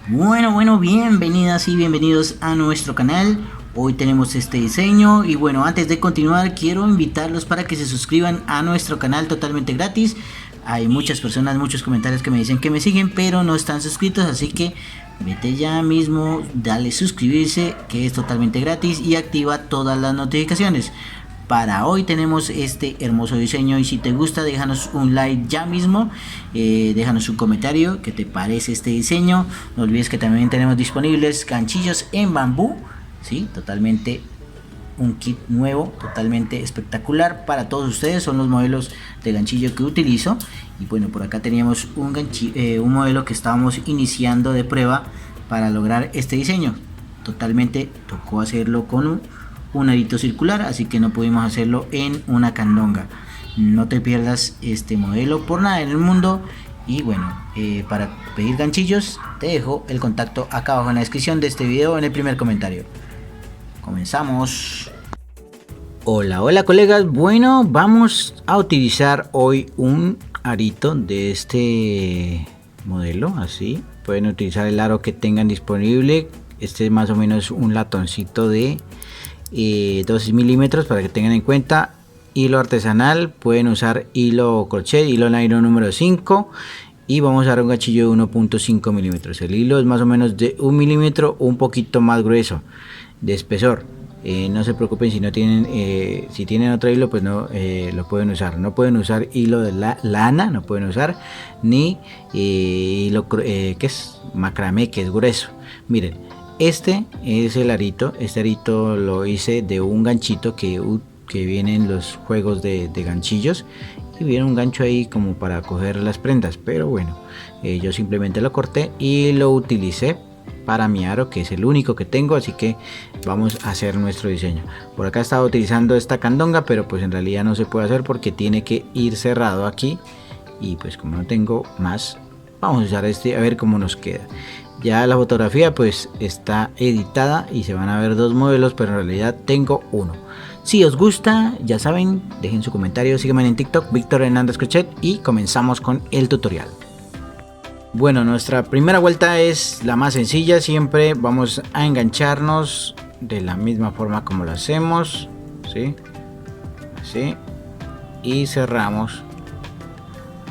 Bueno, bienvenidas y bienvenidos a nuestro canal. Hoy tenemos este diseño y bueno, antes de continuar quiero invitarlos para que se suscriban a nuestro canal totalmente gratis. Hay muchas personas, muchos comentarios que me dicen que me siguen pero no están suscritos, así que vete ya mismo, dale suscribirse que es totalmente gratis y activa todas las notificaciones. Para hoy tenemos este hermoso diseño y si te gusta déjanos un like ya mismo, déjanos un comentario qué te parece este diseño. No olvides que también tenemos disponibles ganchillos en bambú, ¿sí? Totalmente un kit nuevo, totalmente espectacular para todos ustedes, son los modelos de ganchillo que utilizo. Y bueno, por acá teníamos un modelo que estábamos iniciando de prueba para lograr este diseño. Totalmente tocó hacerlo con un arito circular, así que no pudimos hacerlo en una candonga. No te pierdas este modelo por nada en el mundo. Y bueno, para pedir ganchillos te dejo el contacto acá abajo en la descripción de este video, en el primer comentario. Comenzamos. Hola colegas, bueno, vamos a utilizar hoy un arito de este modelo, así pueden utilizar el aro que tengan disponible. Este es más o menos un latoncito de 12 milímetros para que tengan en cuenta. Hilo artesanal, pueden usar hilo crochet, hilo nylon número 5 y vamos a dar un ganchillo de 1.5 milímetros. El hilo es más o menos de 1 milímetro, un poquito más grueso de espesor. No se preocupen si no tienen, si tienen otro hilo, pues no lo pueden usar. No pueden usar hilo de lana, no pueden usar ni hilo que es macramé, que es grueso. Miren, este es el arito. Este arito lo hice de un ganchito que viene en los juegos de ganchillos, y viene un gancho ahí como para coger las prendas, pero bueno, yo simplemente lo corté y lo utilicé para mi aro, que es el único que tengo, así que vamos a hacer nuestro diseño. Por acá estaba utilizando esta candonga, pero pues en realidad no se puede hacer porque tiene que ir cerrado aquí, y pues como no tengo más, vamos a usar este a ver cómo nos queda. Ya la fotografía pues está editada y se van a ver dos modelos, pero en realidad tengo uno. Si os gusta, ya saben, dejen su comentario, síganme en TikTok, Víctor Hernández Crochet, y comenzamos con el tutorial. Bueno, nuestra primera vuelta es la más sencilla. Siempre vamos a engancharnos de la misma forma como lo hacemos, ¿sí? Así, y cerramos,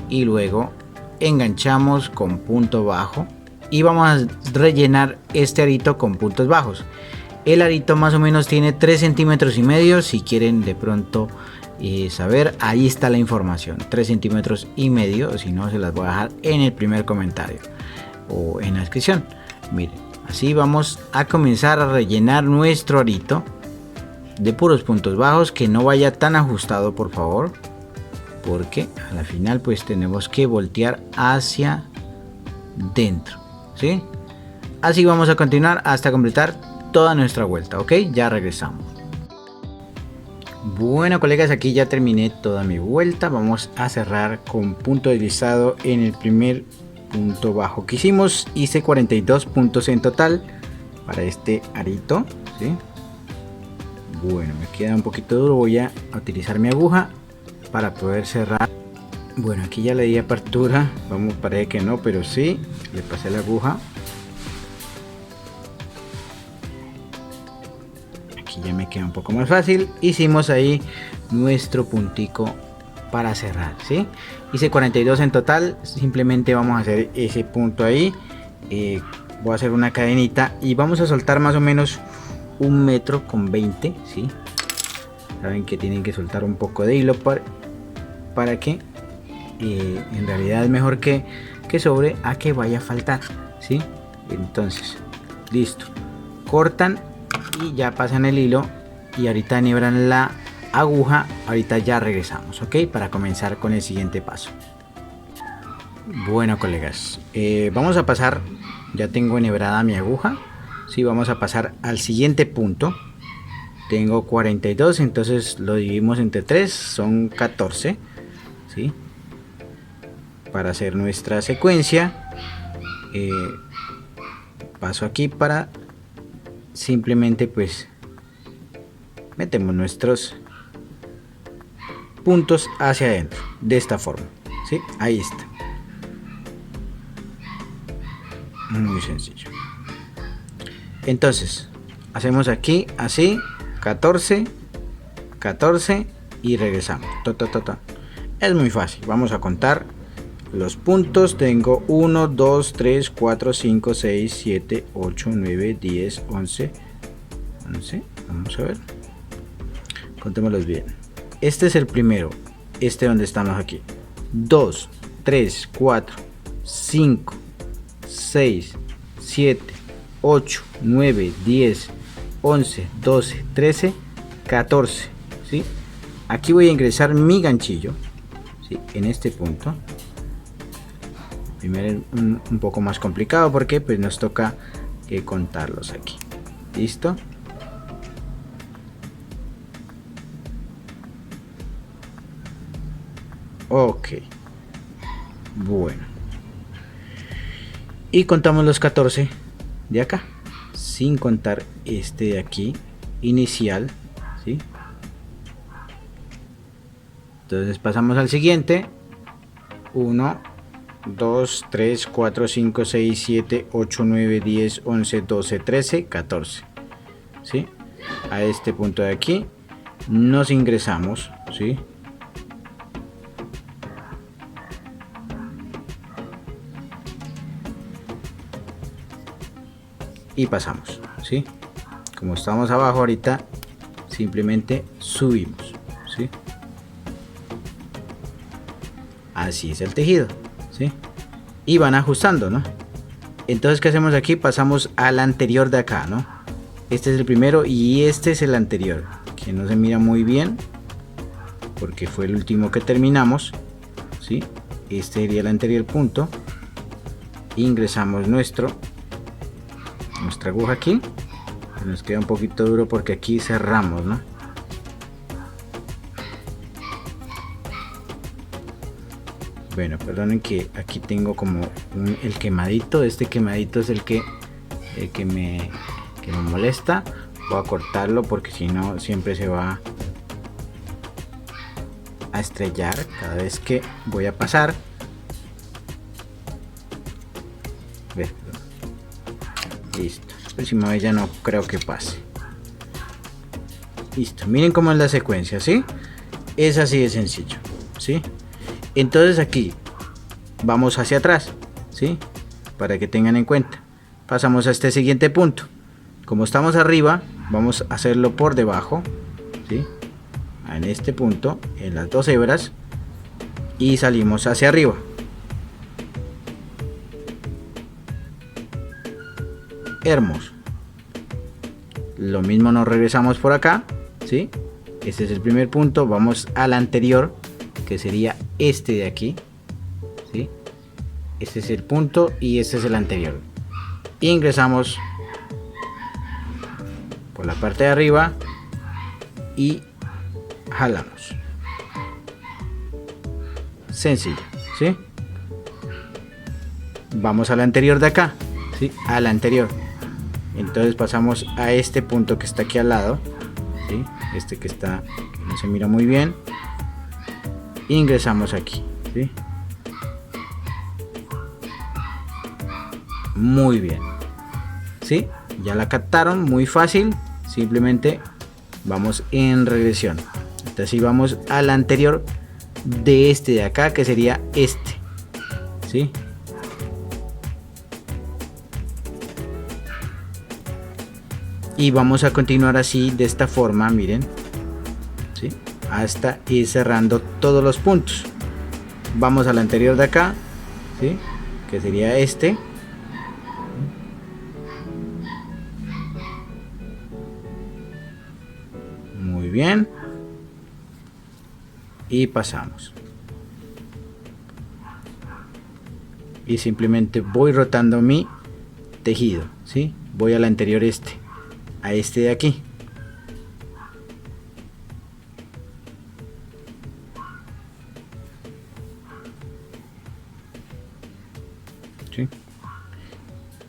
y luego enganchamos con punto bajo y vamos a rellenar este arito con puntos bajos. El arito más o menos tiene 3 centímetros y medio. Si quieren de pronto saber, ahí está la información, 3 centímetros y medio, si no se las voy a dejar en el primer comentario o en la descripción. Miren, así vamos a comenzar a rellenar nuestro arito de puros puntos bajos, que no vaya tan ajustado por favor, porque a la final pues tenemos que voltear hacia dentro, ¿sí? Así vamos a continuar hasta completar toda nuestra vuelta, ok, ya regresamos. Bueno colegas, aquí ya terminé toda mi vuelta. Vamos a cerrar con punto deslizado en el primer punto bajo que hicimos. Hice 42 puntos en total para este arito, ¿sí? Bueno, me queda un poquito duro, voy a utilizar mi aguja para poder cerrar. Bueno, aquí ya le di apertura, vamos, parece que no, pero sí, le pasé la aguja. Aquí ya me queda un poco más fácil. Hicimos ahí nuestro puntico para cerrar, ¿sí? Hice 42 en total. Simplemente vamos a hacer ese punto ahí. Voy a hacer una cadenita y vamos a soltar más o menos 1,20 m, ¿sí? Saben que tienen que soltar un poco de hilo para que en realidad es mejor que sobre a que vaya a faltar, ¿sí? Entonces, listo. Cortan y ya pasan el hilo y ahorita enhebran la aguja. Ahorita ya regresamos, ok, para comenzar con el siguiente paso. Bueno colegas, vamos a pasar, ya tengo enhebrada mi aguja, sí, vamos a pasar al siguiente punto. Tengo 42, entonces lo dividimos entre 3, son 14, ¿sí? Para hacer nuestra secuencia, paso aquí para simplemente pues metemos nuestros puntos hacia adentro de esta forma, ¿sí? Ahí está. Muy sencillo. Entonces hacemos aquí así 14, 14 y regresamos. Es muy fácil. Vamos a contar los puntos. Tengo 1, 2, 3, 4, 5, 6, 7, 8, 9, 10, 11. Vamos a ver. Contémoslos bien. Este es el primero. Este donde estamos aquí. 2, 3, 4, 5, 6, 7, 8, 9, 10, 11, 12, 13, 14. ¿Sí? Aquí voy a ingresar mi ganchillo. ¿Sí? En este punto. Primero un poco más complicado porque pues nos toca contarlos aquí. ¿Listo? Ok. Bueno. Y contamos los 14 de acá. Sin contar este de aquí. Inicial. ¿Sí? Entonces pasamos al siguiente. 1, 2, 3, 4, 5, 6, 7, 8, 9, 10, 11, 12, 13, 14. ¿Sí? A este punto de aquí nos ingresamos. ¿Sí? Y pasamos. ¿Sí? Como estamos abajo ahorita, simplemente subimos. ¿Sí? Así es el tejido. ¿Sí? Y van ajustando, ¿no? Entonces, ¿qué hacemos aquí? Pasamos al anterior de acá, ¿no? Este es el primero y este es el anterior, que no se mira muy bien porque fue el último que terminamos. ¿Sí? Este sería el anterior punto. Ingresamos nuestra aguja aquí. Nos queda un poquito duro porque aquí cerramos, ¿no? Bueno, perdonen que aquí tengo como el quemadito. Este quemadito es el que me molesta. Voy a cortarlo porque si no siempre se va a estrellar cada vez que voy a pasar. Listo. La próxima vez ya no creo que pase. Listo. Miren cómo es la secuencia, ¿sí? Es así de sencillo, ¿sí? Entonces aquí vamos hacia atrás, ¿sí? Para que tengan en cuenta. Pasamos a este siguiente punto. Como estamos arriba, vamos a hacerlo por debajo, ¿sí? En este punto, en las dos hebras, y salimos hacia arriba. Hermoso. Lo mismo nos regresamos por acá, ¿sí? Este es el primer punto. Vamos al anterior, que sería este de aquí, ¿sí? Este es el punto y este es el anterior. Ingresamos por la parte de arriba y jalamos. Sencillo, ¿sí? Vamos al anterior de acá, ¿sí? Al anterior. Entonces pasamos a este punto que está aquí al lado, ¿sí? Este que no se mira muy bien. Ingresamos aquí, ¿sí? Muy bien, ¿sí? Ya la captaron, muy fácil. Simplemente vamos en regresión. Entonces si vamos al anterior de este de acá, que sería este, ¿sí? Y vamos a continuar así, de esta forma, miren, ¿sí? Hasta ir cerrando todos los puntos. Vamos al anterior de acá, ¿sí? Que sería este. Muy bien. Y pasamos. Y simplemente voy rotando mi tejido, ¿sí? Voy al anterior a este de aquí. ¿Sí?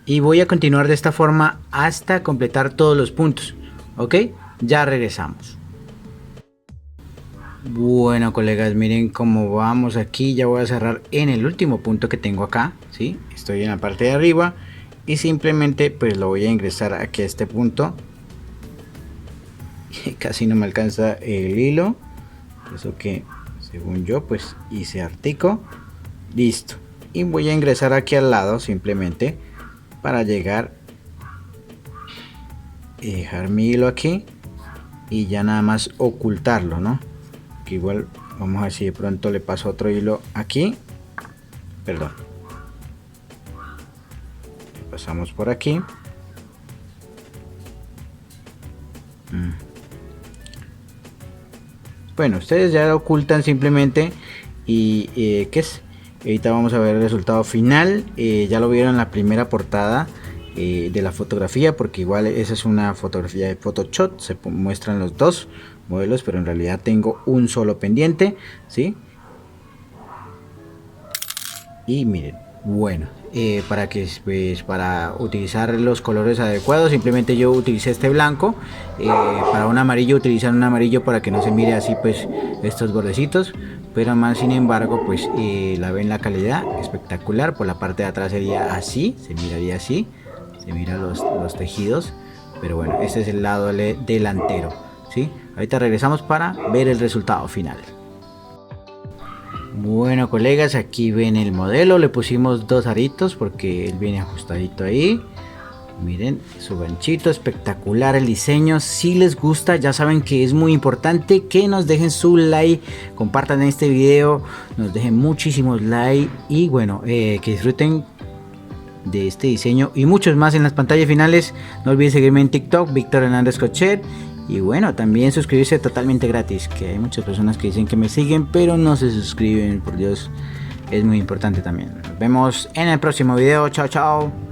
Y voy a continuar de esta forma hasta completar todos los puntos. ¿Ok? Ya regresamos. Bueno, colegas, miren cómo vamos aquí. Ya voy a cerrar en el último punto que tengo acá, ¿sí? Estoy en la parte de arriba y simplemente pues lo voy a ingresar aquí a este punto. Casi no me alcanza el hilo, eso que según yo pues hice artico. Listo, y voy a ingresar aquí al lado simplemente para llegar y dejar mi hilo aquí y ya nada más ocultarlo, ¿no? Que igual vamos a ver si de pronto le paso otro hilo aquí, perdón, pasamos por aquí. Bueno, ustedes ya lo ocultan simplemente y ¿qué es? Ahorita vamos a ver el resultado final. Ya lo vieron en la primera portada de la fotografía, porque igual esa es una fotografía de Photoshop, se muestran los dos modelos, pero en realidad tengo un solo pendiente, ¿sí? Y miren, bueno, para que pues, para utilizar los colores adecuados, simplemente yo utilicé este blanco. Para un amarillo utilizar un amarillo para que no se mire así pues estos bordecitos, pero más sin embargo pues la ven, la calidad espectacular. Por la parte de atrás sería así, se miraría así, se mira los tejidos, pero bueno, este es el lado delantero, ¿sí? Ahorita regresamos para ver el resultado final. Bueno, colegas, aquí ven el modelo. Le pusimos dos aritos porque él viene ajustadito ahí. Miren su ganchito, espectacular el diseño. Si les gusta, ya saben que es muy importante que nos dejen su like, compartan este video, nos dejen muchísimos likes y bueno, que disfruten de este diseño y muchos más en las pantallas finales. No olviden seguirme en TikTok, Víctor Hernández Cochet. Y bueno, también suscribirse totalmente gratis, que hay muchas personas que dicen que me siguen pero no se suscriben, por Dios, es muy importante también. Nos vemos en el próximo video, chao chao.